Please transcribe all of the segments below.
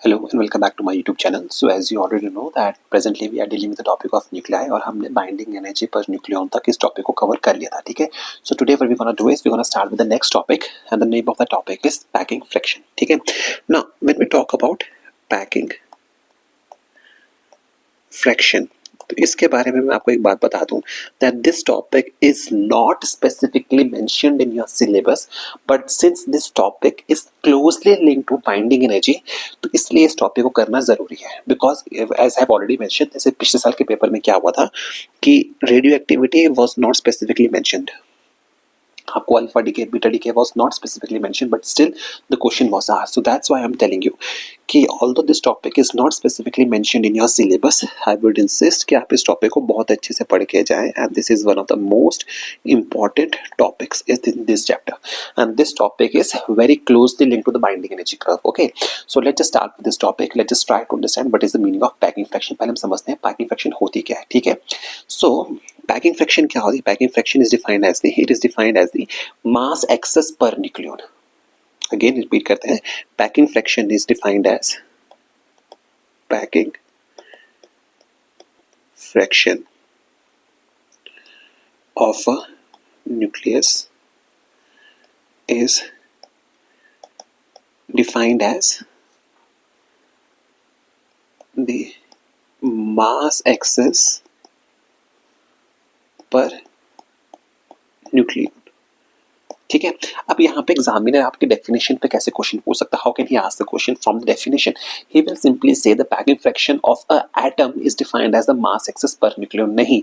Hello and welcome back to my YouTube channel. So as you already know that presently we are dealing with the topic of nuclei और हमने binding energy per nucleon तक इस topic को cover कर लिया था, ठीक है. So today what we're gonna do is we're gonna start with the next topic and the name of the topic is packing fraction, ठीक है. Now when we talk about packing fraction, तो इसके बारे में मैं आपको एक बात बता दूं that this topic is not specifically mentioned in your syllabus, but since this topic is closely linked to binding energy, तो इसलिए इस टॉपिक को करना जरूरी है. Because as have already mention, जैसे पिछले साल के पेपर में क्या हुआ था कि radioactivity was not specifically mentioned. आपको alpha decay beta decay was not specifically mentioned, but still the question was asked. So that's why I'm telling you कि although this topic is not specifically mentioned in your syllabus, I would insist कि आप इस topic को बहुत अच्छे से पढ़ के जाएं, and this is one of the most important topics in this chapter, and this topic is very closely linked to the binding energy curve. Okay, so let's just start with this topic. Let's just try to understand what is the meaning of packing fraction. पहले हम समझते हैं packing fraction होती क्या है, ठीक है. So packing fraction क्या होती है? Packing fraction is defined as the mass excess per nucleon. Again repeat करते हैं, packing fraction is defined as packing fraction of a nucleus is defined as the mass excess per nucleon. ठीक है. अब यहाँ पे एग्जामिनर आपके definition पे कैसे क्वेश्चन पूछ सकता है? How can he ask the question from the definition? He will simply say the packing fraction of a atom is defined as the mass excess per nucleon. नहीं,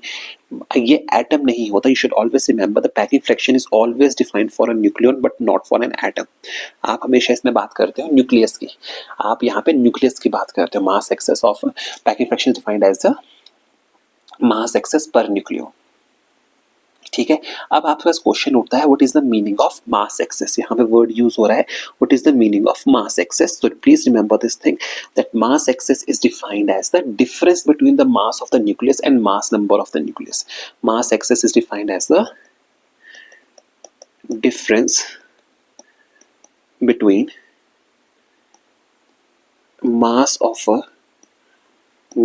ये एटम नहीं होता. You should always remember the packing fraction is always defined for a nucleon but not for an atom. आप हमेशा इसमें बात करते हो न्यूक्लियस की, आप यहाँ पे न्यूक्लियस की बात करते हो. Mass excess of packing fraction defined as the mass excess per nucleon, ठीक है. अब आपके पास क्वेश्चन उठता है what is the meaning of mass excess. यहाँ पे वर्ड यूज हो रहा है what is the meaning of mass excess. So please remember this thing that mass excess is defined as the difference between the mass of the nucleus and mass number of the nucleus. Mass excess is defined as the difference between mass of a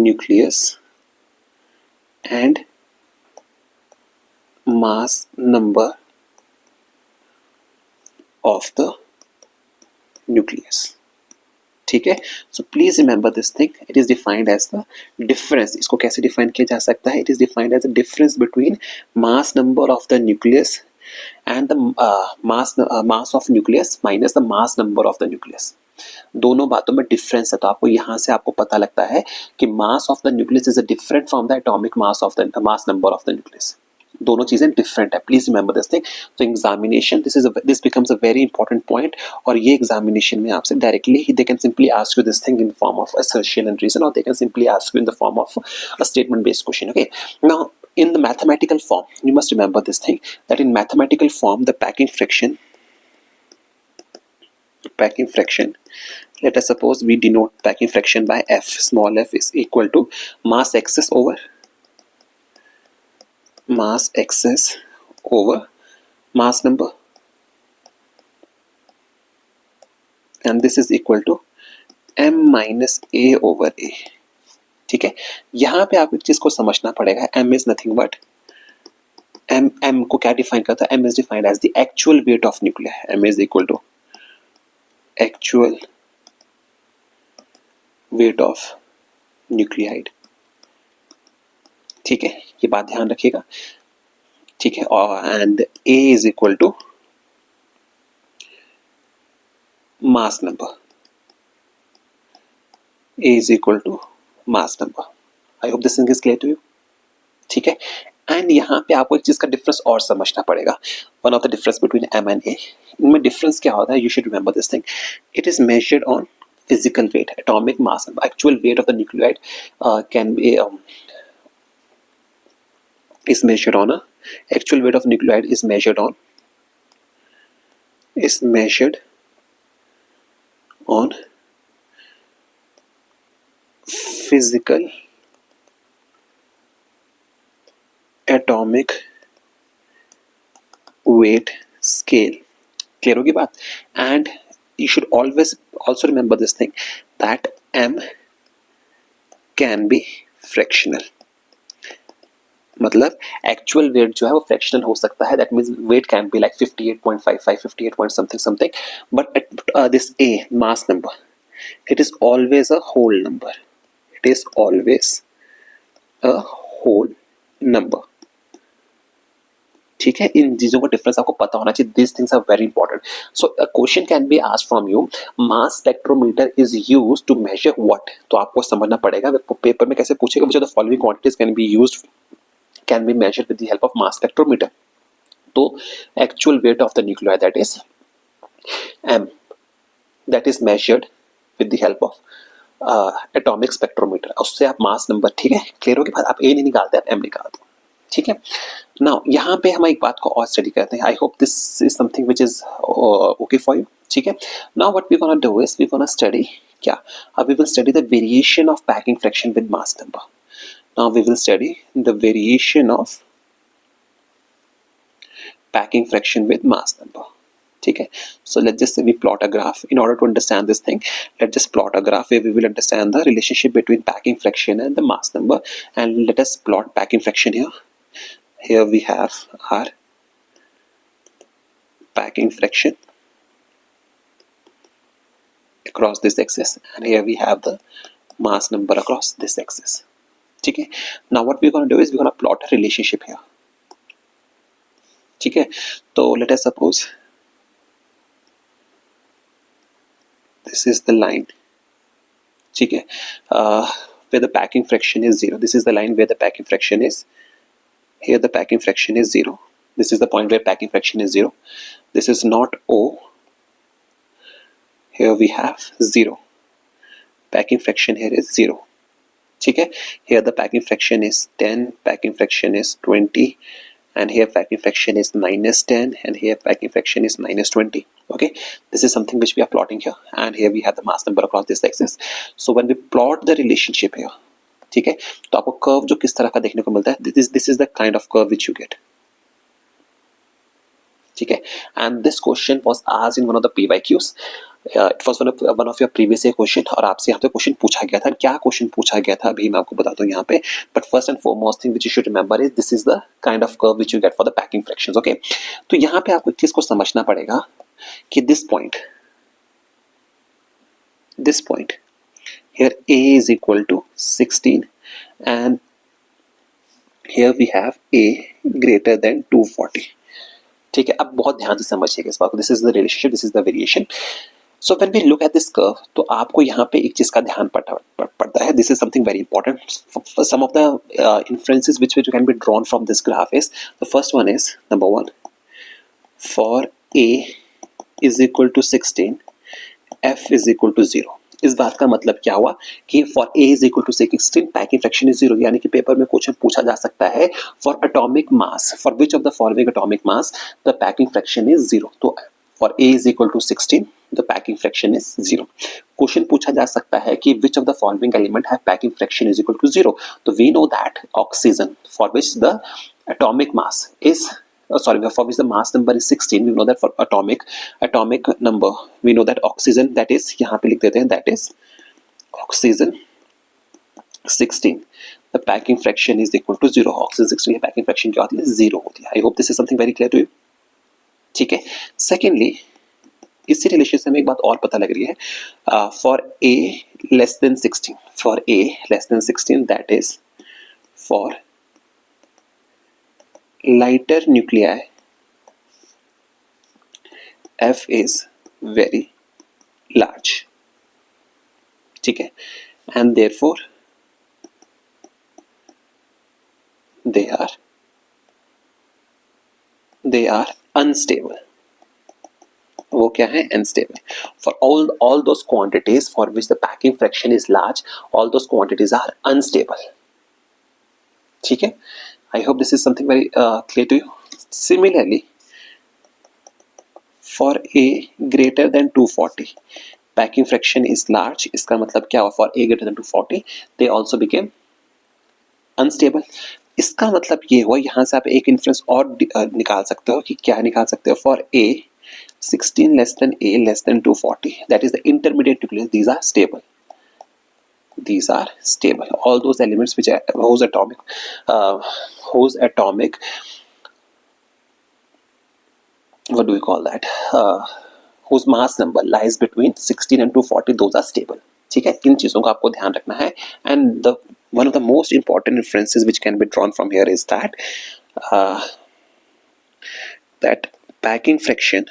nucleus and mass number of the nucleus, ठीक है. So please remember this thing, it is defined as the difference. इसको कैसे define किया जा सकता है? It is defined as the difference between mass number of the nucleus and the mass of nucleus minus the mass number of the nucleus. दोनों बातों में difference है. तो आपको यहाँ से आपको पता लगता है कि mass of the nucleus is different from the atomic mass of the mass number of the nucleus. दोनों चीजें डिफरेंट है. Please remember this thing. तो examination this becomes a very important point, और ये एग्जामिनेशन में आपसे directly they can simply ask you this thing in form of assertion and reason, or they can simply ask you in the form of a statement based question. Okay, now in the mathematical form you must remember this thing that in mathematical form the packing fraction, let us suppose we denote packing fraction by f. Small f is equal to mass excess over mass number, and this is equal to m minus a over a. ठीक है. यहाँ पे आप एक चीज को समझना पड़ेगा. m is nothing but m को क्या डिफाइन करता है? m is defined as the actual weight of nuclei. m is equal to actual weight of nuclide, ठीक है. ये बात ध्यान रखिएगा, ठीक है. और and a is equal to mass number. a is equal to mass number. I hope this thing is clear to you, ठीक है. एंड यहाँ पे आपको एक चीज का डिफरेंस और समझना पड़ेगा. One of the difference between m and a, इनमें डिफरेंस क्या होता है? You should remember this thing. It is measured on physical weight, atomic mass, actual weight of the nuclide can be is measured on a actual weight of nuclide is measured on physical atomic weight scale. Clear होगी बात? And you should always also remember this thing that m can be fractional. मतलब actual weight जो है वो fractional हो सकता है, that means weight can be like 58.55 58 point something something, but this a mass number, it is always a whole number, it is always a whole number. ठीक है, इन चीजों का डिफरेंस आपको पता होना चाहिए. This things are very important. So a question can be asked from you, mass spectrometer is used to measure what. तो आपको समझना पड़ेगा पेपर में कैसे पूछेगा, which of the following quantities can be used can be measured with the help of mass spectrometer. तो actual weight of the nuclei, that is m, that is measured with the help of atomic spectrometer. उससे आप mass number, ठीक है, clear हो गया. आप a नहीं निकालते, आप m निकालते, ठीक है. नाउ यहाँ पे हम एक बात को और स्टडी करते हैं. I hope this is something which is okay for you. ठीक है, now what we gonna do is we gonna study क्या, we will study the variation of packing fraction with mass number. Now we will study the variation of packing fraction with mass number. ठीक है, so let's just say we plot a graph. In order to understand this thing, let's just plot a graph where we will understand the relationship between packing fraction and the mass number. And let us plot packing fraction here. Here we have our packing fraction across this axis, and here we have the mass number across this axis. ठीक है, now what we're going to do is we're going to plot a relationship here. ठीक है, तो let us suppose this is the line. ठीक है, where the packing fraction is 0. This is the line where the packing fraction is. Here the packing fraction is 0. This is the point where packing fraction is 0. This is not O. Here we have 0. Packing fraction here is 0. ठीक है, here the packing fraction is 10, packing fraction is 20, and here packing fraction is -10, and here packing fraction is -20. Okay, this is something which we are plotting here, and here we have the mass number across this axis. So when we plot the relationship here, ठीक है, तो आपको curve जो किस तरह का देखने को मिलता है, this is the kind of curve which you get. ठीक है, and this question was asked in one of the PYQs. It was one of your previous year question, और आपसे यहाँ पे क्वेश्चन पूछा गया था. क्या क्वेश्चन पूछा गया था अभी मैं आपको बताता हूँ यहाँ पे. But first and foremost thing which you should remember is this is the kind of curve which you get for the packing fractions. Okay, तो यहाँ पे आपको एक चीज को समझना पड़ेगा कि this point here a is equal to 16 and here we have a greater than 240. ठीक है, अब बहुत ध्यान से समझिएगा इस बात को. This is the relationship, this is the variation. So when we look at this curve, तो आपको यहाँ पे एक चीज का ध्यान पड़ता है. This is something very important. Some of the influences which can be drawn from this graph is, the first one is number 1, for a is equal to 16, f is equal to 0. इस बात का मतलब क्या हुआ कि for a is equal to 16 packing fraction is 0. यानी कि paper में क्वेश्चन पूछा जा सकता है for atomic mass, for which of the following atomic mass the packing fraction is 0. तो for a is equal to 16 the packing fraction is 0. Question पूछा जा सकता है कि which of the following element have packing fraction is equal to 0. तो we know that oxygen, for which the atomic mass is for which the mass number is 16, we know that for atomic number we know that oxygen, that is यहाँ पे लिख देते हैं, that is oxygen 16, the packing fraction is equal to 0. oxygen 16 की packing fraction क्या होती है, 0 होती है. I hope this is something very clear to you. ठीक है, secondly इसी रिलेशन से हमें एक बात और पता लग रही है. for a less than 16, for a less than 16, that is for lighter nuclei, f is very large. ठीक है, and therefore they are unstable. वो क्या है, unstable. For all those quantities for which the packing fraction is large, all those quantities are unstable. ठीक है, I hope this is something very clear to you. Similarly, for a greater than 240, packing fraction is large. इसका मतलब क्या हुआ, for a greater than 240, they also became unstable. इसका मतलब ये हुआ, यहाँ से आप एक इन्फ्लुएंस और निकाल सकते हो कि क्या निकाल सकते हो. for a 16 less than A less than 240, that is the intermediate nucleus, these are stable. These are stable. All those elements which are whose atomic what do we call that, whose mass number lies between 16 and 240, those are stable. ठीक है, इन चीजों का आपको ध्यान रखना है. And the one of the most important inferences which can be drawn from here is that that packing fraction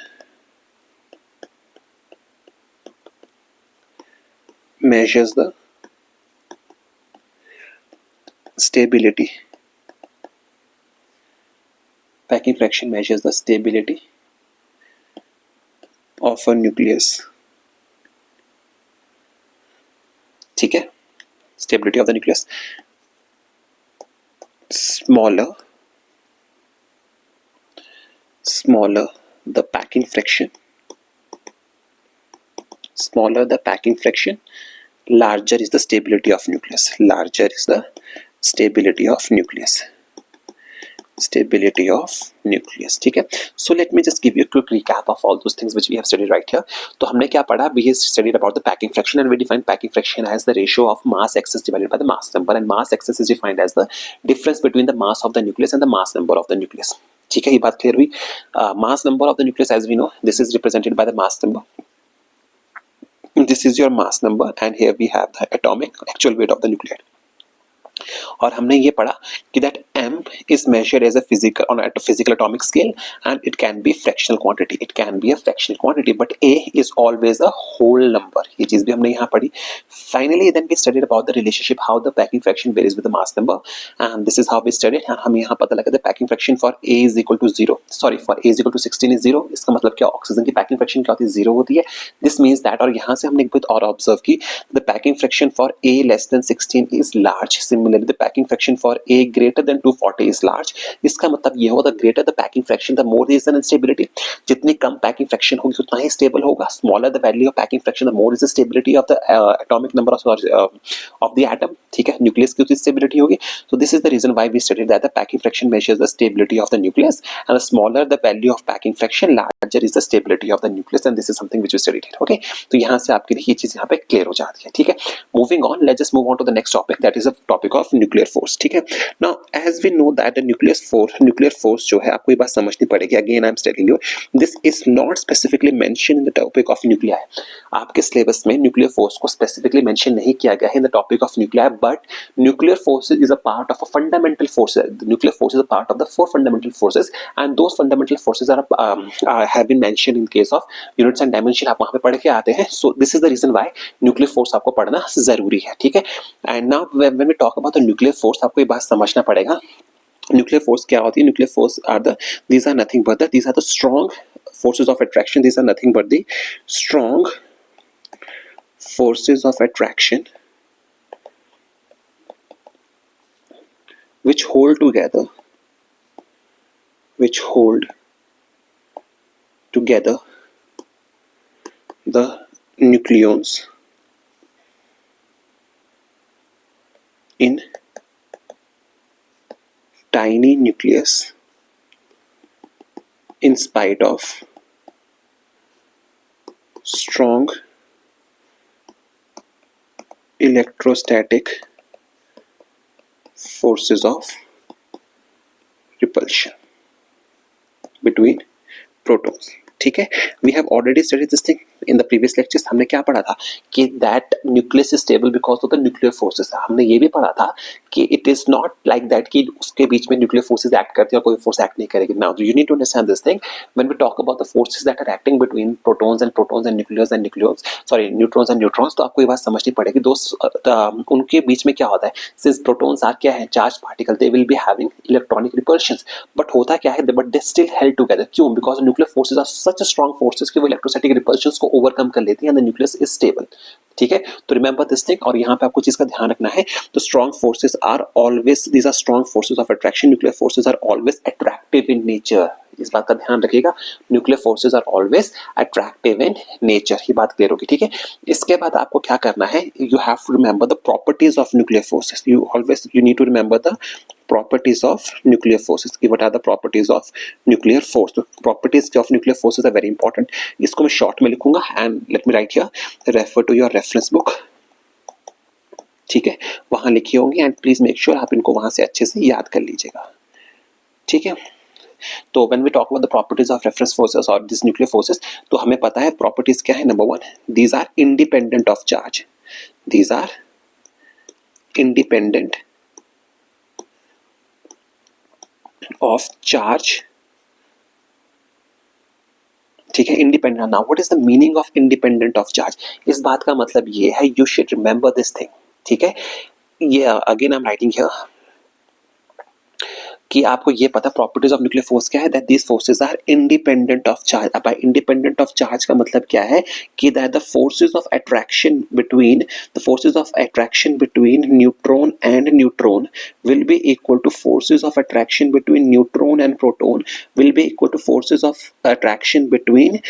measures the stability. Packing fraction measures the stability of a nucleus. ठीक है, stability of the nucleus. Smaller the packing fraction, smaller the packing fraction, larger is the stability of nucleus. Larger is the stability of nucleus. Stability of nucleus. ठीक है. So let me just give you a quick recap of all those things which we have studied right here. तो हमने क्या पढ़ा? We have studied about the packing fraction and we defined packing fraction as the ratio of mass excess divided by the mass number, and mass excess is defined as the difference between the mass of the nucleus and the mass number of the nucleus. ठीक है, ये बात clear हुई. Mass number of the nucleus, as we know, this is represented by the mass number. This is your mass number and here we have the atomic actual weight of the nuclide. और हमने ये पढ़ा कि that m is measured as a physical on a physical atomic scale and it can be fractional quantity. It can be a fractional quantity, but a is always a whole number. ये चीज भी हमने यहाँ पढ़ी. Finally, then we studied about the relationship how the packing fraction varies with the mass number, and this is how we studied. हम यहाँ पता लगा the packing fraction for a is equal to 0. Sorry, for a is equal to 16 is 0. इसका मतलब क्या, oxygen की packing fraction क्या होती है, 0 होती है. This means that, और यहाँ से हमने एक बात और ऑब्जर्व की, the packing fraction for a less than 16 is large. Similarly, the packing fraction for a greater than 240 is large. इसका मतलब ये होगा the greater the packing fraction, the more is the instability. जितनी कम packing fraction होगी उतना ही stable होगा. Smaller the value of packing fraction, the more is the stability of the atomic number of the atom. ठीक है, nucleus की उतनी stability होगी. So this is the reason why we studied that the packing fraction measures the stability of the nucleus, and the smaller the value of packing fraction, larger is the stability of the nucleus, and this is something which we studied here. Okay, तो यहाँ से आपके लिए ये चीज यहाँ पे clear हो जाती है. ठीक है, moving on, let's just move on to the next topic, that is a topic of nuclear force. ठीक है, now as we know that the nuclear force जो है, आपको ये बात समझनी पड़ेगी. Again I am telling you, this is not specifically mentioned in the topic of nuclei. आपके सिलेबस में nuclear force को specifically mention नहीं किया गया है in the topic of nuclei, but nuclear force is a part of a fundamental force. The nuclear force is a part of the 4 fundamental forces, and those fundamental forces are have been mentioned in case of units and dimension. आप वहाँ पे पढ़ के आते हैं. So this is the reason why nuclear force आपको पढ़ना जरूरी है. ठीक है, and now when we talk about the nuclear force, आपको ये बात समझना पड़ेगा. Nuclear force क्या होती है? Nuclear force are these are nothing but these are the strong forces of attraction. These are nothing but the strong forces of attraction which hold together the nucleons in tiny nucleus in spite of strong electrostatic forces of repulsion between protons. ठीक है, we have already studied this thing in the previous lectures. हमने क्या पढ़ा था कि that nucleus is stable because of the nuclear forces. हमने ये भी पढ़ा था कि it is not like that कि उसके बीच में nuclear forces act करती है और कोई force act नहीं करेगी. Now you need to understand this thing when we talk about the forces that are acting between protons and neutrons and neutrons. तो आपको ये बात समझनी पड़ेगी. उनके बीच में क्या होता है, since protons are क्या है, charged particle, they will be having electronic repulsions. But होता क्या है, but they still held together. क्यों? Because nuclear forces are such strong forces कि वो electrostatic repulsions को overcome कर लेती है and the nucleus is stable. ठीक है, तो रिमेंबर दिस थिंग. और यहाँ पे आपको चीज का ध्यान रखना है, तो strong forces these are strong forces of attraction. Nuclear forces are always attractive in nature. इस बात का ध्यान रखिएगा, nuclear forces are always attractive in nature. ये बात क्लियर होगी, ठीक है। इसके बाद आपको क्या करना है, you have to remember the properties of nuclear forces. You need to remember the properties of nuclear forces कि what are the properties of nuclear force. तो properties of nuclear forces are very important. इसको मैं short में लिखूंगा and let me write here, refer to your reference book, ठीक है, वहां लिखी होंगी एंड प्लीज मेक श्योर आप इनको वहां से अच्छे से याद कर लीजिएगा, ठीक है। तो when we talk about the properties of reference forces और दिस न्यूक्लियर फोर्सेस, तो हमें पता है प्रॉपर्टीज क्या है। Number 1, these are independent of charge, these are independent of charge, ठीक है, independent. Now what is the meaning of independent of charge? इस बात का मतलब ये है, you should remember this thing, ठीक है। ये again I am writing here कि आपको ये पता प्रॉपर्टीज ऑफ न्यूक्लियर फोर्स क्या है, that these forces are independent of charge. अब इंडिपेंडेंट ऑफ चार्ज का मतलब क्या है कि that the forces of attraction between neutron and neutron will be equal to forces of attraction between neutron and proton will be equal to forces of attraction between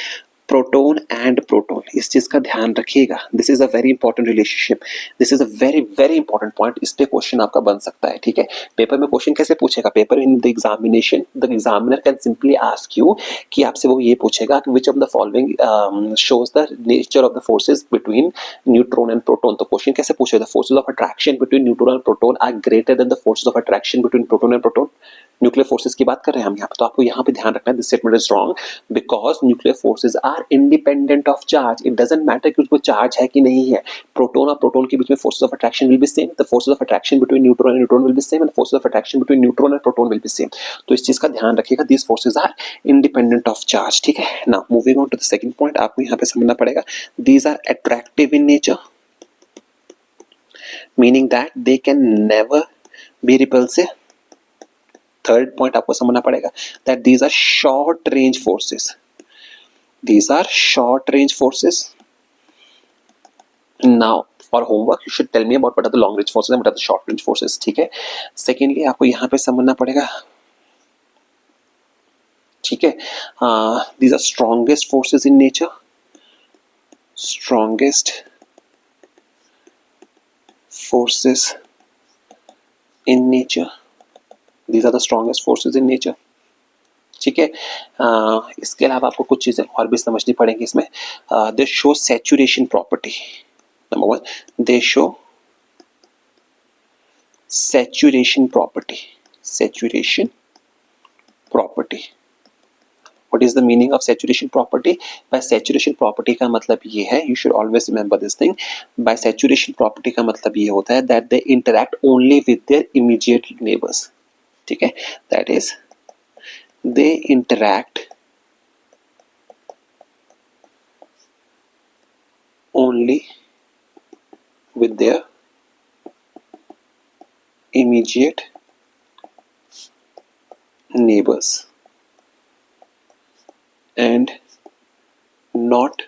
proton and proton. इस चीज का ध्यान रखिएगा, this is a very important relationship, this is a very very important point. इस पे question आपका बन सकता है, ठीक है। पेपर में क्वेश्चन कैसे पूछेगा, paper in the examination the examiner can simply ask you कि आपसे वो ये पूछेगा कि which of the following shows the nature of the forces between neutron and proton. तो क्वेश्चन कैसे पूछेगा, the forces of attraction between neutron and proton are greater than the forces of attraction between proton and proton. Nuclear forces की बात कर रहे हैं हम यहाँ पे, तो आपको यहाँ पे ध्यान रखना है this statement is wrong because nuclear forces are independent of charge. It doesn't matter कि उसको चार्ज है कि नहीं है, प्रोटोन और प्रोटोन के बीच में forces of attraction will be same, the forces of attraction between neutron and neutron will be same and forces of attraction between neutron and proton will be same. तो इस चीज का ध्यान रखिएगा, these forces are independent of charge, ठीक है। Now moving on to the second point, आपको यहाँ पे समझना पड़ेगा these are attractive in nature, meaning that they can never be repulsive. Third point आपको समझना पड़ेगा that these are short range forces, these are short range forces. Now for homework you should tell me about what are the long range forces and what are the short range forces, ठीक है। Secondly आपको यहाँ पे समझना पड़ेगा, ठीक है, these are strongest forces in nature, strongest forces in nature, these are the strongest forces in nature, ठीक है। इसके अलावा आपको कुछ चीजें और भी समझनी पड़ेंगी इसमें। दे show saturation property, number 1 they show saturation property, saturation property. What is the meaning of saturation property? By saturation property का मतलब ये है, you should always remember this thing, by saturation property का मतलब ये होता है that they interact only with their immediate neighbors, ठीक है, that is they interact only with their immediate neighbors and not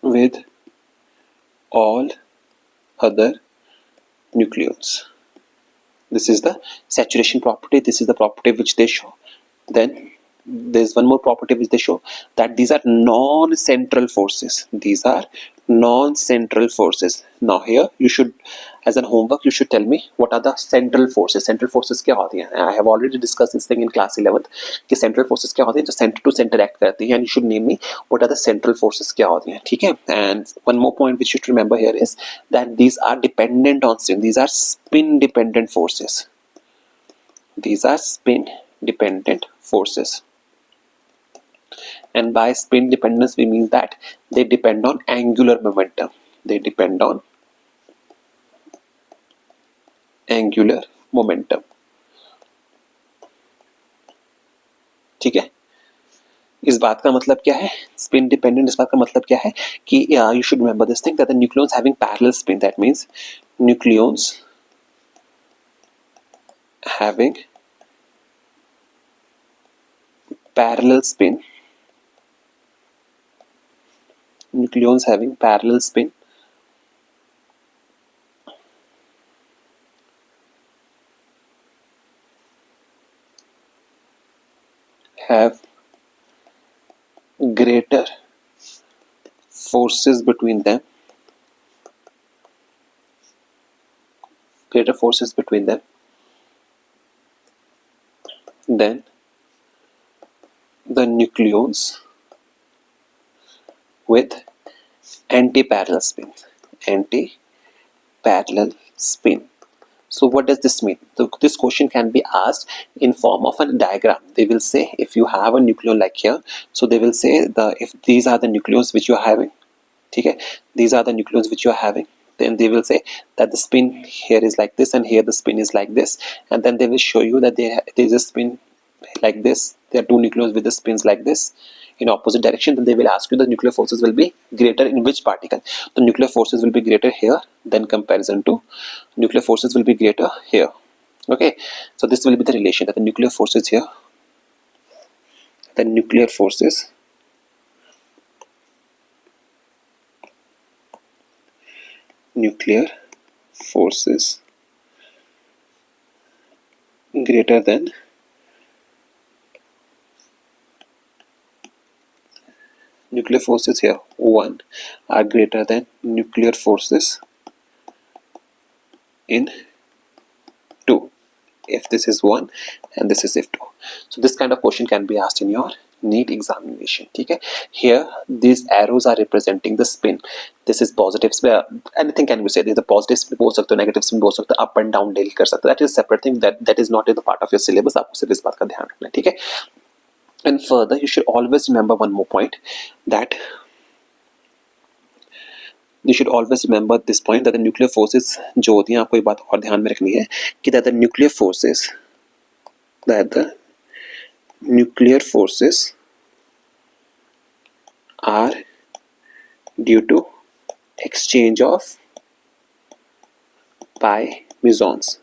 with all other nucleons. This is the saturation property, this is the property which they show. Then there's one more property which they show, that these are non-central forces, these are non-central forces. Now here you should, as a homework, you should tell me what are the central forces. Central forces क्या होती हैं? I have already discussed this thing in class 11th कि central forces क्या होती हैं, जो center to center act करती हैं, and you should name me what are the central forces क्या होती हैं, ठीक है। And one more point which you should remember here is that these are dependent on spin, these are spin dependent forces, these are spin dependent forces. And by spin dependence we mean that they depend on angular momentum, they depend on angular momentum, ठीक है। इस बात का मतलब क्या है, spin dependent, इस बात का मतलब क्या है कि you should remember this thing that the nucleons having parallel spin, that means nucleons having parallel spin nucleons having parallel spin have greater forces between them, greater forces between them than the nucleons with anti-parallel spin. Anti-parallel spin. So what does this mean? So this question can be asked in form of a diagram. They will say if you have a nucleon like here, so they will say if these are the nucleons which you are having, okay, these are the nucleons which you are having, then they will say that the spin here is like this and here the spin is like this, and then they will show you that there is a spin like this. There are two nucleons with the spins like this in opposite direction. Then they will ask you the nuclear forces will be greater in which particle. The nuclear forces will be greater here than comparison to nuclear forces will be greater here. Okay, so this will be the relation that the nuclear forces here, the nuclear forces greater than nuclear forces here 1 are greater than nuclear forces in 2, if this is 1 and this is if 2. So this kind of question can be asked in your NEET examination. ठीक है, here these arrows are representing the spin. This is positive spin, anything can be said. This is a positive spin बोल सकते हो, negative spin बोल सकते हो, up and down del कर सकते हो. That is separate thing, that is not in the part of your syllabus. आपको सिर्फ इस बात का ध्यान रखना है, ठीक है. And further you should always remember one more point, that you should always remember this point, that the nuclear forces जो होती हैं, आपको एक बात और ध्यान में रखनी है कि that the nuclear forces are due to exchange of pi mesons.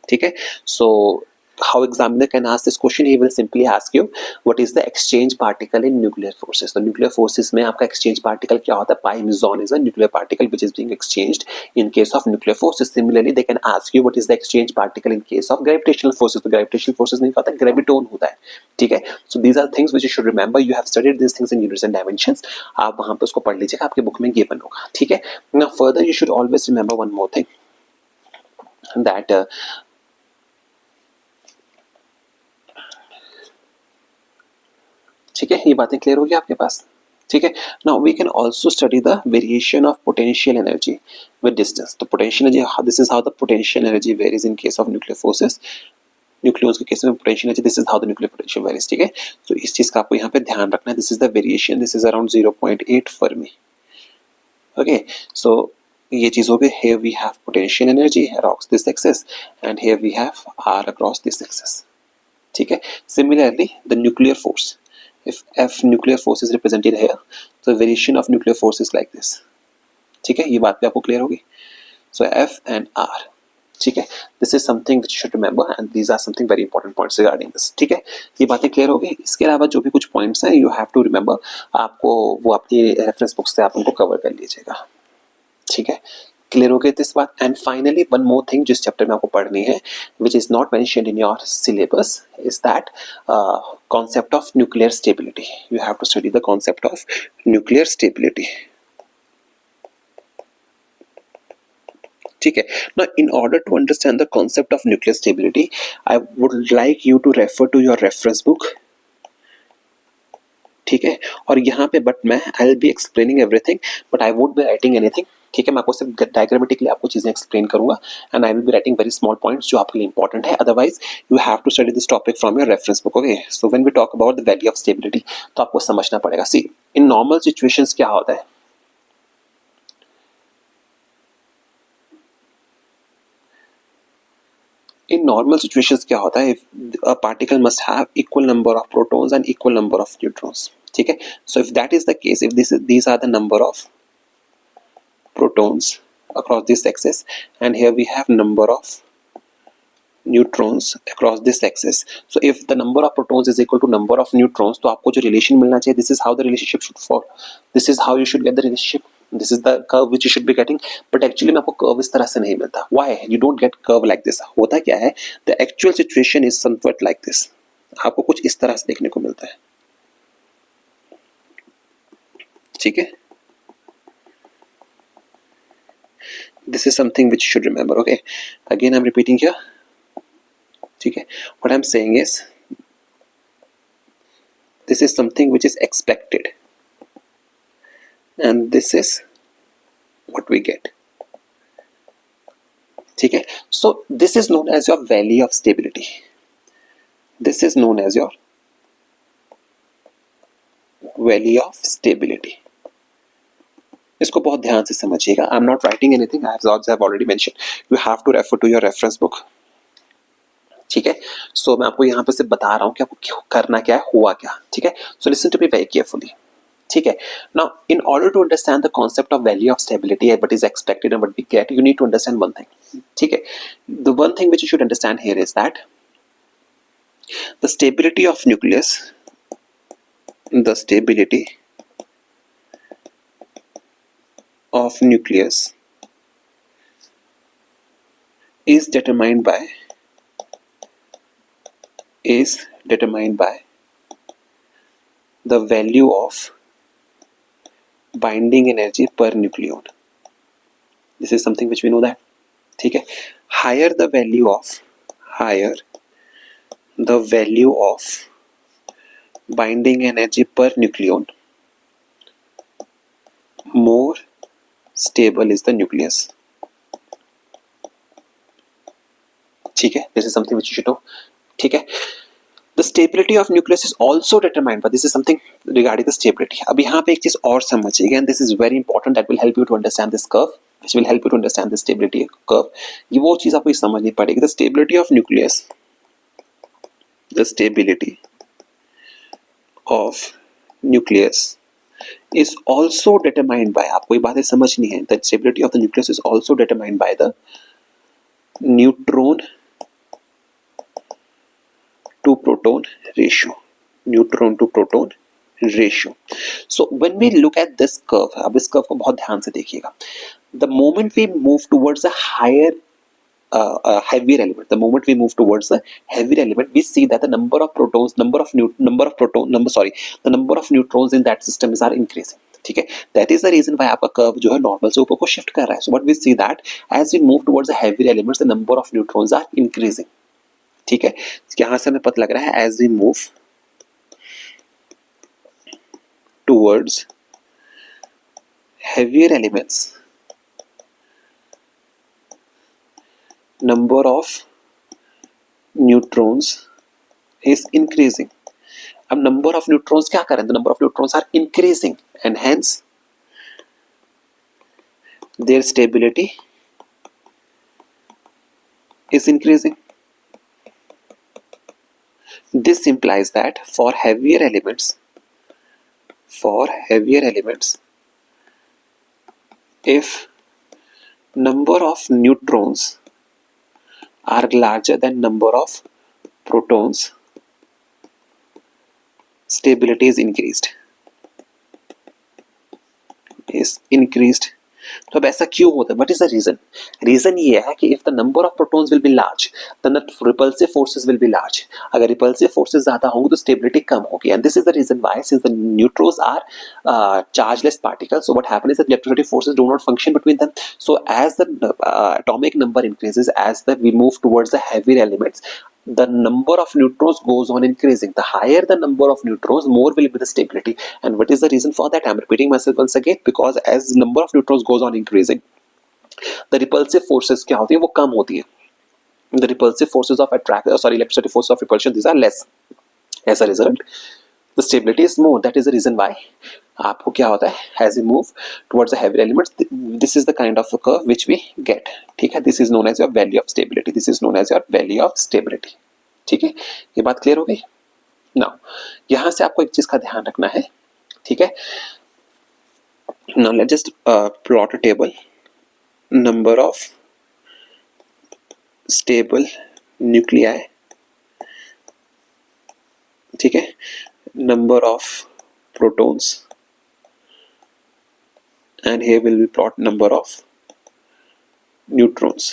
ठीक है, so how examiner can ask this question? He will simply ask you what is the exchange particle in nuclear forces. तो nuclear forces में आपका exchange particle क्या होता है? Pi meson is a nuclear particle which is being exchanged in case of nuclear forces. Similarly they can ask you what is the exchange particle in case of gravitational forces. तो gravitational forces नहीं होता, graviton होता है, ठीक है. So these are things which you should remember. You have studied these things in units and dimensions. आप वहाँ पे उसको पढ़ लीजिएगा, आपके बुक में given होगा, ठीक है. Now further you should always remember one more thing, that ठीक है, ये बातें क्लियर होगी आपके पास, ठीक है. Now we can also study the variation of potential energy with distance. तो potential energy, this is how the potential energy varies in case of nuclear forces. Nucleus के केस में potential energy, this is how the nuclear potential varies, ठीक है. तो इस चीज का आपको यहाँ पे ध्यान रखना है. This is the variation, this is around 0.8 fermi. Okay, so ये चीज हो गई. Here we have potential energy across this axis and here we have R across this axis, ठीक है. Similarly the nuclear force, if F nuclear force is represented here, so the variation of nuclear force is like this, ठीक है. ये बात भी आपको clear होगी. So F and R, ठीक है. This is something which you should remember and these are something very important points regarding this, ठीक है. ये बातें क्लियर हो गई. इसके अलावा जो भी कुछ पॉइंट्स हैं you have to remember, आपको वो अपनी रेफरेंस बुक से आप उनको कवर कर लीजिएगा, ठीक है. क्लियर हो गई दिस बात. And finally one more thing जिस चैप्टर में आपको पढ़नी है, which is not mentioned in your syllabus, is that concept of nuclear stability. You have to study the concept of nuclear stability, ठीक है. Now in order to understand the concept of nuclear stability, I would like you to refer to your reference book, ठीक है. और यहाँ पे but मैं I will be explaining everything but I would be writing anything, ठीक है. मैं आपको सिर्फ डायग्रामेटिकली आपको चीजें एक्सप्लेन करूंगा and I will be writing very small points जो आपके लिए इंपॉर्टेंट है. Otherwise you have to study this topic from your reference book. Okay, so when we talk about the value of stability, तो आपको समझना पड़ेगा. सी, in normal situations क्या होता है, in normal situations क्या होता है, if a particle must have equal number of protons and equal number of neutrons, ठीक है. So if that is the case, if these are the number of protons across this axis and here we have number of neutrons across this axis. So if the number of protons is equal to number of neutrons, तो आपको जो relation मिलना चाहिए, this is how the relationship should fall, this is how you should get the relationship, this is the curve which you should be getting. But actually में आपको curve इस तरह से नहीं मिलता. Why you don't get curve like this? होता क्या है, the actual situation is somewhat like this. आपको कुछ इस तरह से देखने को मिलता है. ठीक है, this is something which you should remember. Okay, again I'm repeating here. ठीक है, what I'm saying is this is something which is expected and this is what we get. ठीक है, so this is known as your valley of stability. This is known as your valley of stability. इसको बहुत ध्यान से समझिएगा. I am not writing anything, I have already mention, you have to refer to your reference book. ठीक है, सो मैं आपको यहाँ पे सिर्फ बता रहा हूँ कि आपको क्यों करना क्या है, हुआ क्या. ठीक है, so listen to me very carefully. ठीक है, now in order to understand the concept of value of stability, what is expected and what we get, you need to understand one thing. ठीक है, the one thing which you should understand here is that the stability of nucleus, the stability of nucleus is determined by the value of binding energy per nucleon. This is something which we know that. ठीक है, higher the value of binding energy per nucleon, more stable is the nucleus. ठीक है, this is something which you should know. ठीक है, the stability of nucleus is also determined by, this is something regarding the stability. अब यहाँ पे एक चीज और समझिएगा, and this is very important, that will help you to understand this curve, which will help you to understand the stability curve. ये वो चीज आपको समझनी पड़ेगी. The stability of nucleus, the stability of nucleus is also determined by, आपको ये बातें समझनी है, the stability of the nucleus is also determined by the neutron to proton ratio. Neutron to proton ratio. So when we look at this curve, अब इस curve को बहुत ध्यान से देखिएगा. The moment we move towards a higher heavier element, the moment we move towards the heavier element, we see that the number of neutrons in that system are increasing. ठीक है, that is the reason why आपका curve जो है normal से ऊपर को shift कर रहा है. So what we see that as we move towards the heavier elements, the number of neutrons are increasing. ठीक है, यहाँ से हमें पता लग रहा है as we move towards heavier elements, number of neutrons is increasing. अब number of neutrons क्या करें? The number of neutrons are increasing and hence their stability is increasing. This implies that for heavier elements, if number of neutrons are larger than number of protons, stability is increased. तो अब ऐसा क्यों होता है? What is the reason? Reason ये है कि if the number of protons will be large, then the repulsive forces will be large. अगर repulsive forces ज़्यादा होंगे तो stability कम होगी. And this is the reason why, since the neutrons are chargeless particles, so what happens is that electrostatic forces do not function between them. So as the atomic number increases, as that we move towards the heavier elements, the number of neutrons goes on increasing. The higher the number of neutrons, more will be the stability. And what is the reason for that? I'm repeating myself once again, because as the number of neutrons goes on increasing, the repulsive forces क्या होती है? वो कम होती है. The repulsive forces of electrostatic forces of repulsion, these are less. As a result, the stability is more. That is the reason why आपको क्या होता है? As we move towards the heavier elements, this is the kind of a curve which we get. ठीक है, this is known as your value of stability. This is known as your value of stability. ठीक है, ये बात clear हो गई? Now, यहाँ से आपको एक चीज का ध्यान रखना है. ठीक है, now let's just plot a table. Number of stable nuclei, ठीक है, number of protons, and here will be plot number of neutrons,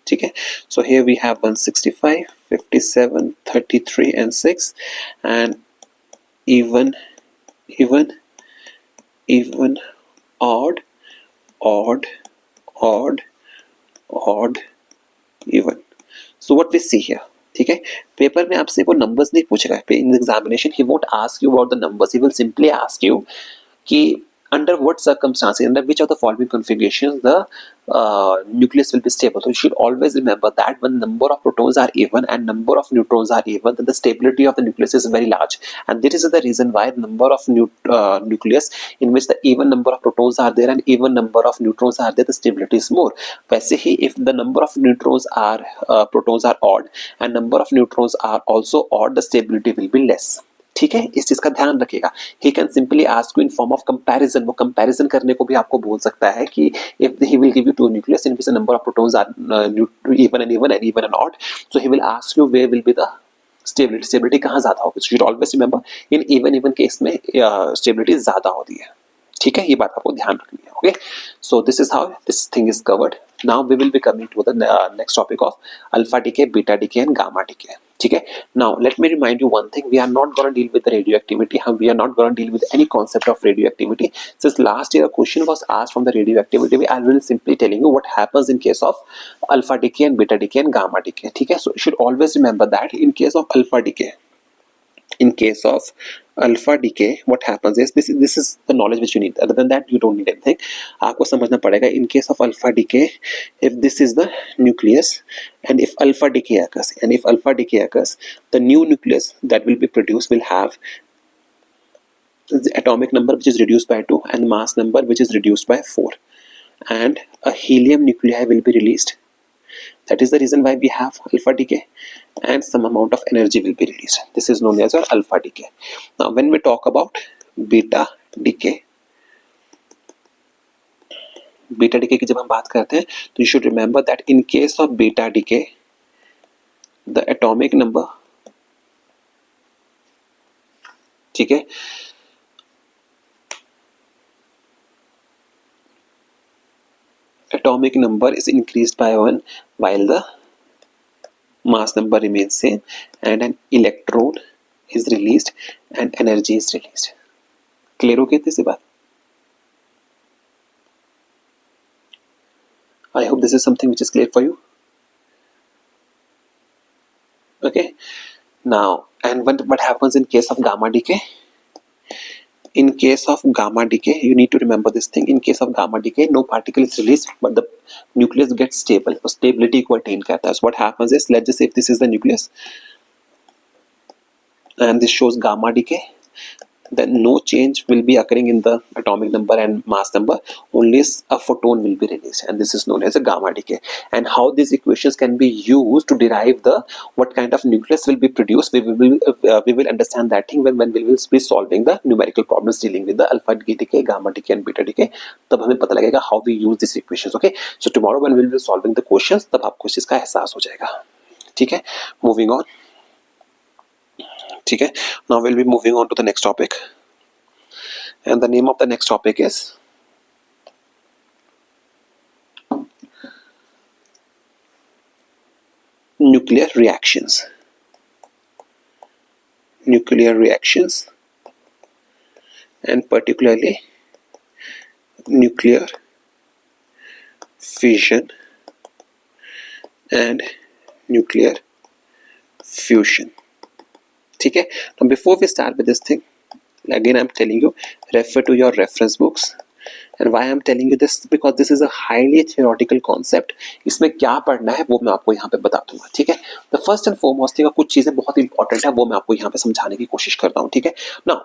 ठीक है. So here we have 165, 57, 33 and 6, and even, even, odd, odd, odd, odd, even. So what we see here, ठीक है, paper में आपसे वो numbers नहीं पूछेगा. In examination he won't ask you about the numbers, he will simply ask you कि under what circumstances, under which of the following configurations the nucleus will be stable. So you should always remember that when number of protons are even and number of neutrons are even, then the stability of the nucleus is very large, and this is the reason why the number of nucleus in which the even number of protons are there and even number of neutrons are there, the stability is more. वैसे ही if the number of neutrons are protons are odd and number of neutrons are also odd, the stability will be less. ठीक है, इस चीज का ध्यान रखिएगा. He can simply ask you in form of comparison. वो comparison करने को भी आपको बोल सकता है कि if he will give you two nucleus in which the number of protons are even and odd, so he will ask you where will be the stability कहाँ ज्यादा होगी. So you should always remember in even case में stability ज्यादा होती है. ठीक है, ये बात आपको ध्यान रखनी है. Okay, so this is how this thing is covered. Now we will be coming to the next topic of alpha decay, beta decay and gamma decay. ठीक है, now let me remind you one thing, we are not gonna deal with the radioactivity. हम we are not gonna deal with any concept of radioactivity. Since last year question was asked from the radio activity, I will simply telling you what happens in case of alpha decay and beta decay and gamma decay. ठीक है, so you should always remember that in case of alpha decay, in case of alpha decay what happens is this is the knowledge which you need. Other than that you don't need anything. आपको समझना पड़ेगा in case of alpha decay, if this is the nucleus and if alpha decay occurs, the new nucleus that will be produced will have the atomic number which is reduced by 2 and mass number which is reduced by 4, and a helium nuclei will be released. That is the reason why we have alpha decay, and some amount of energy will be released. This is known as our alpha decay. Now when we talk about beta decay की जब हम बात करते हैं तो you should remember that in case of beta decay the atomic number, ठीक है, atomic number is increased by 1 while the mass number remains same, and an electron is released and energy is released. Clear हो गई थी बात? I hope this is something which is clear for you. Okay, now and what happens in case of gamma decay? In case of gamma decay, you need to remember this thing. In case of gamma decay, no particle is released, but the nucleus gets stable. So stability को attain करता है. So what happens is, let's just say if this is the nucleus, and this shows gamma decay, then no change will be occurring in the atomic number and mass number. Only a photon will be released, and this is known as a gamma decay. And how these equations can be used to derive the what kind of nucleus will be produced, we will understand that thing when we will be solving the numerical problems dealing with the alpha decay, gamma decay and beta decay. तब हमें पता लगेगा how we use these equations. Okay, so tomorrow when we will be solving the questions, तब आपको इस चीज का एहसास हो जाएगा. ठीक है, moving on. ठीक है, now we'll be moving on to the next topic, and the name of the next topic is nuclear reactions. Nuclear reactions, and particularly nuclear fission and nuclear fusion. ठीक है, now before we start with this thing, again I'm telling you, refer to your reference books. And why I'm telling you this, because this is a highly theoretical concept. इसमें क्या पढ़ना है वो मैं आपको यहाँ पे बता दूंगा. ठीक है, the first and foremost thing, कुछ चीजें बहुत इंपॉर्टेंट है वो मैं आपको यहाँ पे समझाने की कोशिश करता हूँ. ठीक है, now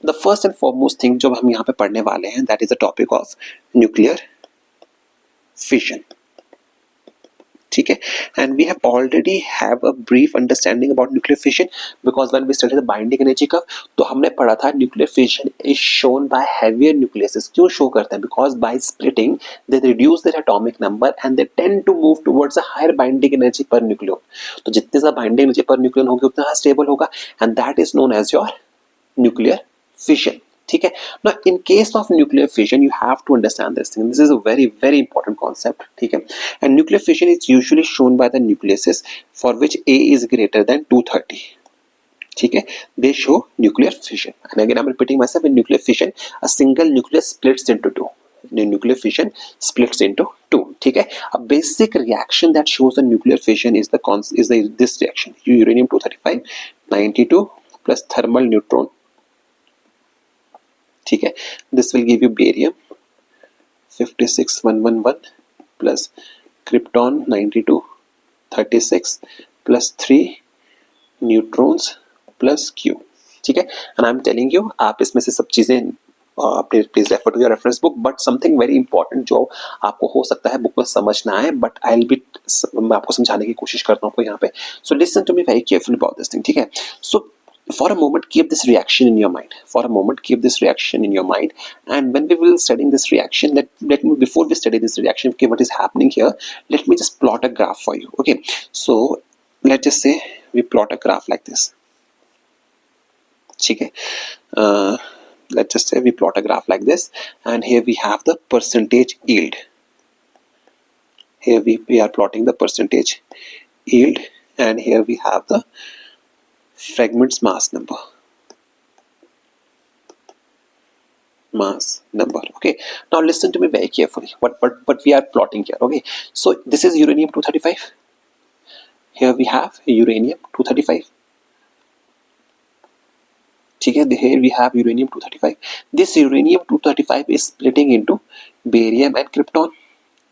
the first and foremost thing जो हम यहाँ पे पढ़ने वाले हैं, that is the topic of nuclear fission. ठीक है. And we have already have a brief understanding about nuclear fission because when we study the binding energy curve, तो हमने पढ़ा था nuclear fission is shown by heavier nucleuses. क्यों show करते हैं? Because by splitting they reduce their atomic number and they tend to move towards a higher binding energy per nucleon. तो जितने ज्यादा बाइंडिंग एनर्जी पर न्यूक्लियन होगी उतना stable होगा and that is known as your nuclear fission. ठीक है. Now in case of nuclear fission you have to understand this thing. This is a very important concept. ठीक है. And nuclear fission is usually shown by the nucleuses for which A is greater than 230. ठीक है. They show nuclear fission. And again I'm repeating myself, in nuclear fission a single nucleus splits into two. Nuclear fission splits into two. ठीक है. A basic reaction that shows a nuclear fission is this reaction. Uranium 235 92 plus thermal neutron. ठीक है. This will give you barium 56111 plus krypton 9236 plus 3 neutrons plus Q. ठीक है. And I am telling you, आप इसमें से सब चीजें please refer to your reference book. But something very important जो आपको हो सकता है बुक में समझ ना आए, बट आई विल बी, मैं आपको समझाने की कोशिश करता हूँ आपको यहाँ पे. So listen to me very careful about this thing. ठीक है. सो for a moment keep this reaction in your mind. For a moment keep this reaction in your mind, and when we will studying this reaction, let me, before we study this reaction, okay, what is happening here, let me just plot a graph for you. Okay, so let's just say we plot a graph like this. Okay, let's just say we plot a graph like this, and here we have the percentage yield. Here we are plotting the percentage yield, and here we have the fragments mass number. Okay, now listen to me very carefully. What we are plotting here. Okay, so this is uranium 235. Here we have uranium 235. ठीक है. Here we have uranium 235. This uranium 235 is splitting into barium and krypton.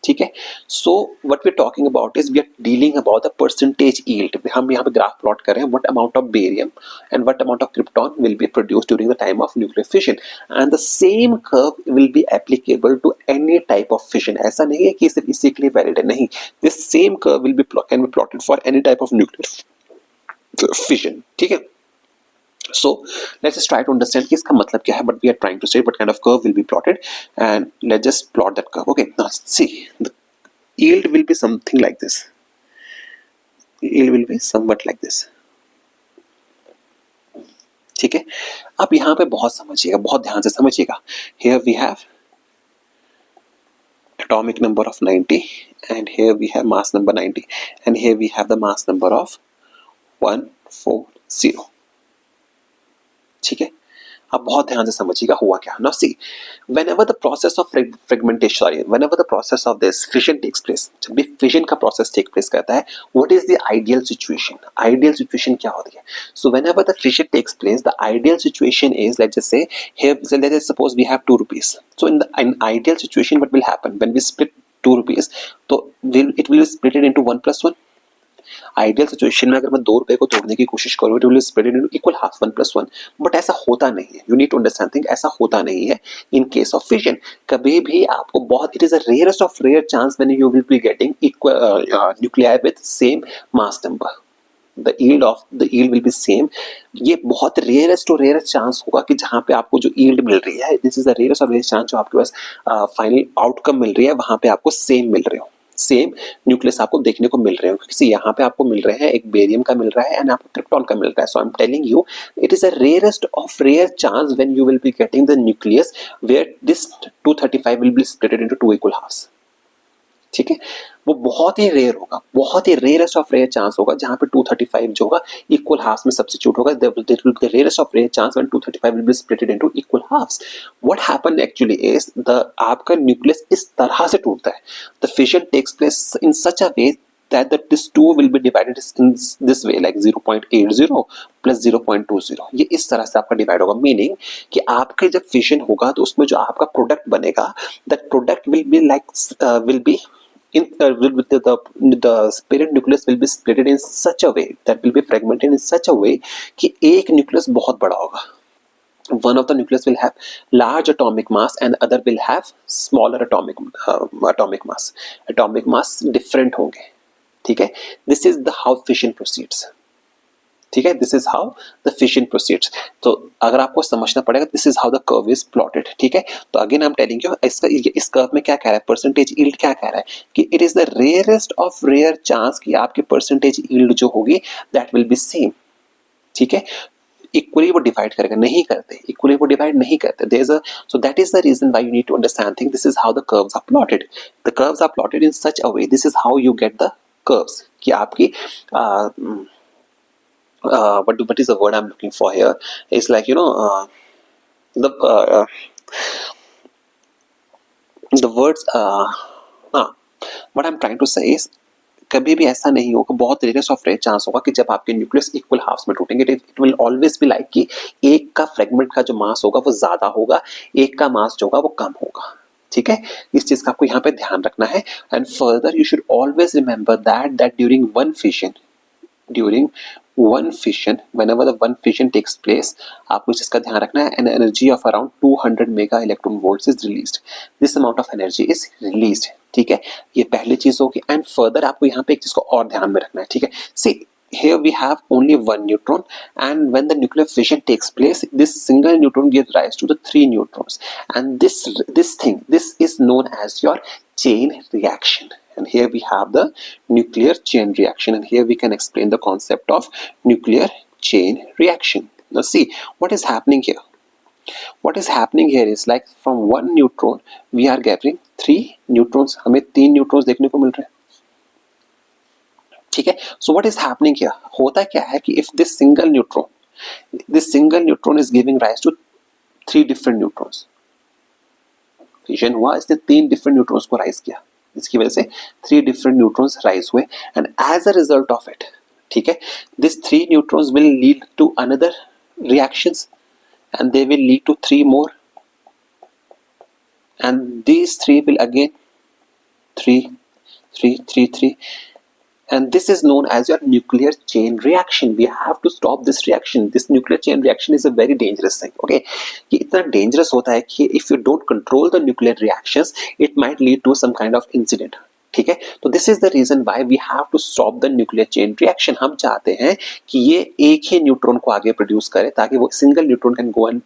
ठीक है. So what we are talking about is we are dealing about the percentage yield. हम यहाँ पे graph plot कर रहे हैं what amount of barium and what amount of krypton will be produced during the time of nuclear fission, and the same curve will be applicable to any type of fission. ऐसा नहीं है कि सिर्फ इसी के लिए वैलिड है, नहीं. This same curve will B can be plotted for any type of nuclear fission. ठीक है. So let's just try to understand कि इसका मतलब क्या है. But we are trying to say what kind of curve will be plotted, and let's just plot that curve. Okay, now see, the yield will be something like this. Yield will be somewhat like this. ठीक है. अब यहाँ पे बहुत समझिएगा, बहुत ध्यान से समझिएगा. Here we have atomic number of 90, and here we have mass number 90, and here we have the mass number of 140. ठीक है. अब बहुत ध्यान से समझिएगा हुआ क्या. Now see, whenever the process of fragmentation, sorry, whenever the process of this fission takes place, जब भी fission का process take place करता है, what is the ideal situation? Ideal situation क्या होती है? So whenever the fission takes place, the ideal situation is, let's just say here, so let us suppose we have 2 rupees. So in ideal situation, what will happen when we split 2 rupees? So it will be split into 1 plus 1. Ideal situation में अगर मैं 2 रुपए को तोड़ने की कोशिश करूँ, it will split into equal half 1 plus 1. But ऐसा होता नहीं है. You need to understand thing, ऐसा होता नहीं है इन केस ऑफ फिशन. कभी भी आपको बहुत, it is a rarest of rare chance when you will be getting equal nuclei with same mass number. The yield will be same. ये बहुत रेयरेस्ट और रेयरेस्ट चांस होगा कि जहाँ पे आपको जो yield मिल रही है, दिस इज द रेयरेस्ट और रेयरेस्ट चांस जो आपके पास फाइनल आउटकम मिल रही है, वहां पे आपको सेम मिल रहे हो, सेम न्यूक्लियस आपको देखने को मिल रहे हो. क्योंकि यहाँ पे आपको मिल रहे हैं, एक बेरियम का मिल रहा है एंड आपको क्रिप्टॉन का मिल रहा है. So I am telling you, it is a rarest of rare chance when you will be getting the nucleus where this 235 will be splitted into 2 equal halves. ठीक है. वो बहुत ही रेयर होगा, बहुत ही रेयरेस्ट ऑफ रेयर चांस होगा जहां पे 235 जो होगा इक्वल हाफ्स में सब्स्टिट्यूट होगा. That will be the rarest of rare chance when 235 will be split into equal halves. What happened actually is आपका न्यूक्लियस इस तरह से टूटता है. The fission takes place in such a way that this 2 will be divided in this way, like 0.80 plus 0.20. ये इस तरह से आपका डिवाइड होगा. मीनिंग कि आपके जब फिशन होगा तो उसमें जो आपका प्रोडक्ट बनेगा, that product will be like will be in the parent nucleus will be split in such a way, that will be fragmented in such a way कि एक न्यूक्लियस बहुत बड़ा होगा. One of the nucleus will have large atomic mass and other will have smaller atomic mass. Atomic mass different होंगे. ठीक है, this is the how fission proceeds, ठीक है, this is how the fission proceeds. तो अगर आपको समझना पड़ेगा this is how the curve is plotted, ठीक है। तो again I am telling you इसका इस कर्व में क्या कह रहा है, परसेंटेज यील्ड क्या कह रहा है कि it is the rarest of rare chance कि आपकी परसेंटेज यील्ड जो होगी दैट विल बी सेम, ठीक है। इक्वली वो डिवाइड करेगा, नहीं करते, इक्वली वो डिवाइड नहीं करते, there is a, so that is the reason why you need to understand thing, this is how the curves are plotted, the curves are plotted in such a way, this is how you get the curves कि आपकी what is the word I'm looking for here? It's like the the words. What I'm trying to say is कभी भी ऐसा नहीं होगा, बहुत rarest of rare chance होगा कि जब आपके न्यूक्लियस इक्वल हाफ्स में टूटेंगे, it will always be like कि एक का फ्रेगमेंट का जो मास होगा वो ज्यादा होगा, एक का मास जो होगा वो कम होगा, ठीक है। इस चीज का आपको यहाँ पे ध्यान रखना है। And further you should always remember that during one fission, whenever the one fission takes place, आपको इस चीज का ध्यान रखना है, an energy of around 200 mega electron volts is released, this amount of energy is released, ठीक है, ये पहली चीज होगी। एंड फर्दर आपको यहाँ पे एक चीज को और ध्यान में रखना है, ठीक है। सी here we have only one neutron, and when the nuclear fission takes place, this single neutron gives rise to the 3 neutrons, and this is known as your chain reaction. And here we have the nuclear chain reaction, and here we can explain the concept of nuclear chain reaction. Now see what is happening here. What is happening here is like from one neutron we are getting 3 neutrons, हमें 3 neutrons देखने को मिल रहे हैं, ठीक है। So what is happening here, होता क्या है कि if this single neutron is giving rise to 3 different neutrons, fission हुआ, इसने 3 डिफरेंट न्यूट्रॉन्स को राइज किया, इसकी वजह से 3 डिफरेंट न्यूट्रॉन्स राइज हुए, and as a result of it, ठीक है, this 3 neutrons will lead to another reactions, and they will lead to 3 more, and these 3 will again 3 3 3 3, and this is known as your nuclear chain reaction. We have to stop this reaction. This nuclear chain reaction is a very dangerous thing, okay. ये इतना dangerous होता है कि if you don't control the nuclear reactions, it might lead to some kind of incident, ठीक है। तो this is the reason why we have to stop the nuclear chain reaction. हम चाहते हैं कि ये एक ही न्यूट्रॉन को आगे प्रोड्यूस करे ताकि वो single neutron can go and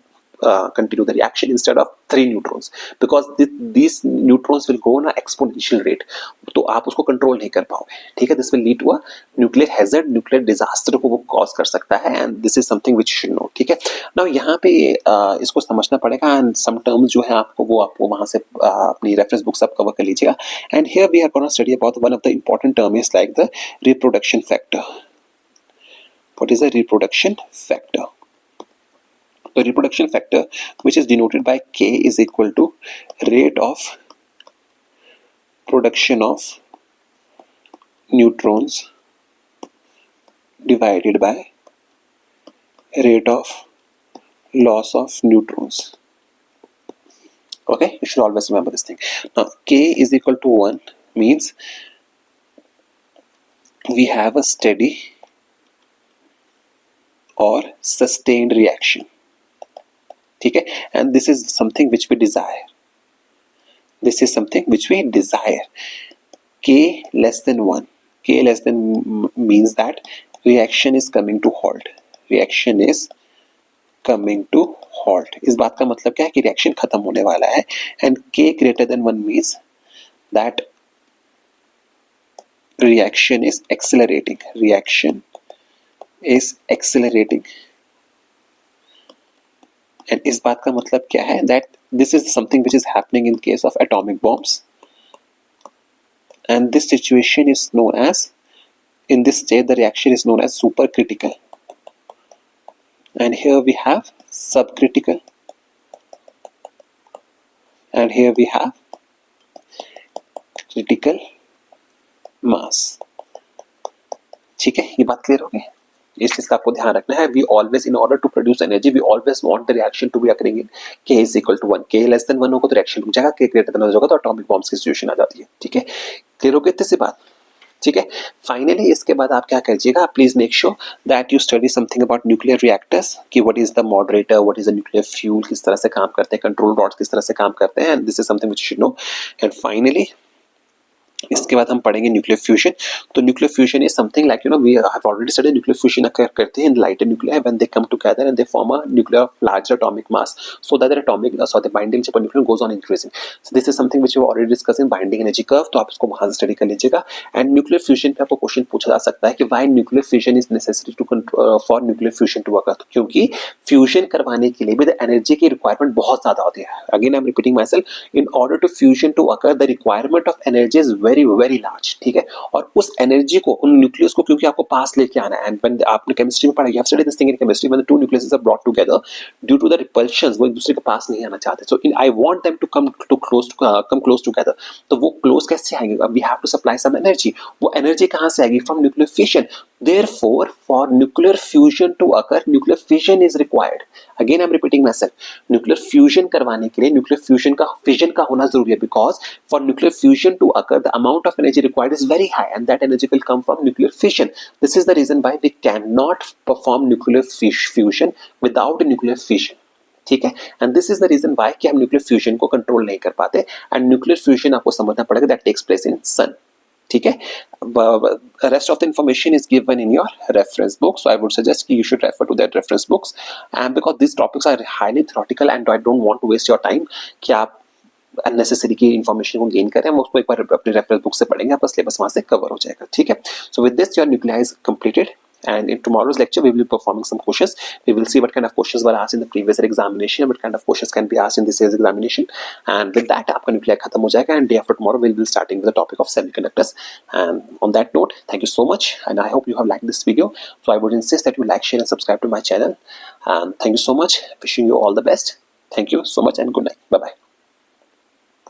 continue the reaction instead of 3 neutrons, because these neutrons will go on an exponential rate, तो आप उसको कंट्रोल नहीं कर पाओगे, ठीक है। This will lead to a nuclear hazard, nuclear disaster को वो कॉज कर सकता है, and this is something which you should know, ठीक है। नाउ यहाँ पे इसको समझना पड़ेगा, एंड सम टर्म्स जो है आपको वहां से अपनी रेफरेंस बुक्स आप कवर कर लीजिएगा। And here we are gonna study about one of the important term is like the reproduction factor. What is the reproduction factor? The reproduction factor, which is denoted by K, is equal to rate of production of neutrons divided by rate of loss of neutrons. Okay, you should always remember this thing. Now K is equal to 1 means we have a steady or sustained reaction, ठीक है, and this is something which we desire. This is something which we desire. K less than 1. K less than means that reaction is coming to halt. Reaction is coming to halt. इस बात का मतलब क्या है कि reaction खत्म होने वाला है, and K greater than 1 means that reaction is accelerating. Reaction is accelerating. And इस बात का मतलब क्या है, that this is something which is happening in case of atomic bombs, and this situation is known as, in this state the reaction is known as supercritical, and here we have subcritical, and here we have critical mass, ठीक है। ये बात clear हो गई? इस चीज का आपको ध्यान रखना है। We always in order to produce energy we always want the reaction to be occurring in K is equal to 1। K less than 1 होगा तो रिएक्शन रुक जाएगा, K ग्रेटर देन 1 होगा तो एटॉमिक बॉम्ब्स की सिचुएशन आ जाती है, ठीक है। क्लियर हो गई इतनी सी बात, ठीक है। फाइनली इसके बाद आप क्या कीजिएगा, please make sure that you study something about nuclear reactors, कि what is the moderator, what is the nuclear fuel, किस तरह से काम करते हैं, कंट्रोल रॉड्स किस तरह से काम करते हैं, and this is something which you should know. And finally इसके बाद हम पढ़ेंगे न्यूक्लियर फ्यूजन। तो nuclear fusion is something like we have already studied nuclear fusion occur करते हैं lighter nuclear when they come together and they form a nuclear of larger atomic mass so that the atomic so the binding chain nuclear goes on increasing. So this is something which we already discuss in binding energy curve, तो आप इसको वहां से study कर लीजिएगा। And nuclear fusion पे आपको question पूछा जा सकता है कि why nuclear fusion is necessary to for nuclear fusion to occur, क्योंकि फ्यूजन करवाने के लिए भी द एनर्जी की रिक्वायरमेंट बहुत ज्यादा होती है। Again I am repeating myself, in order to fusion to occur the requirement of energy is very very large, ठीक है। और उस एनर्जी को, उन न्यूक्लियस को क्योंकि आपको पास लेके आना है, एंड व्हेन आपने केमिस्ट्री में पढ़ा, you have studied this thing in chemistry, when the two nucleus are brought together due to the repulsions, वो एक दूसरे के पास नहीं आना चाहते, so in I want them to come close together. तो वो क्लोज कैसे आएंगे? We have to supply some energy. वो एनर्जी कहां से आएगी? From nuclear fission. Therefore, for nuclear fusion to occur, nuclear fission is required. Again, I'm repeating myself. Nuclear fusion करवाने के लिए nuclear fusion का fission का होना जरूरी है, because for nuclear fusion to occur, the amount of energy required is very high, and that energy will come from nuclear fission. This is the reason why we cannot perform nuclear fusion without a nuclear fission. ठीक है, and this is the reason why कि हम nuclear fusion को control नहीं कर पाते। And nuclear fusion आपको समझना पड़ेगा that takes place in sun, ठीक है। Rest of the information is given in your reference book, so I would suggest कि you should refer to that reference books, and because this topics are highly theoretical and I don't want to waste your time कि आप unnecessary की information को gain करें। हम उसको एक बार अपने रेफरेंस बुक से पढ़ेंगे, आपका सिलेबस वहां से कवर हो जाएगा, ठीक है। So with this your nuclear is completed, and in tomorrow's lecture we will be performing some questions. We will see what kind of questions were asked in the previous year examination, what kind of questions can be asked in this year's examination, and with that आपका nuclear खत्म हो जाएगा, and day after tomorrow we will be starting with the topic of semiconductors. And on that note, thank you so much, and I hope you have liked this video. So I would insist that you like, share and subscribe to my channel, and thank you so much. Wishing you all the best. Thank you so much and good night. Bye bye.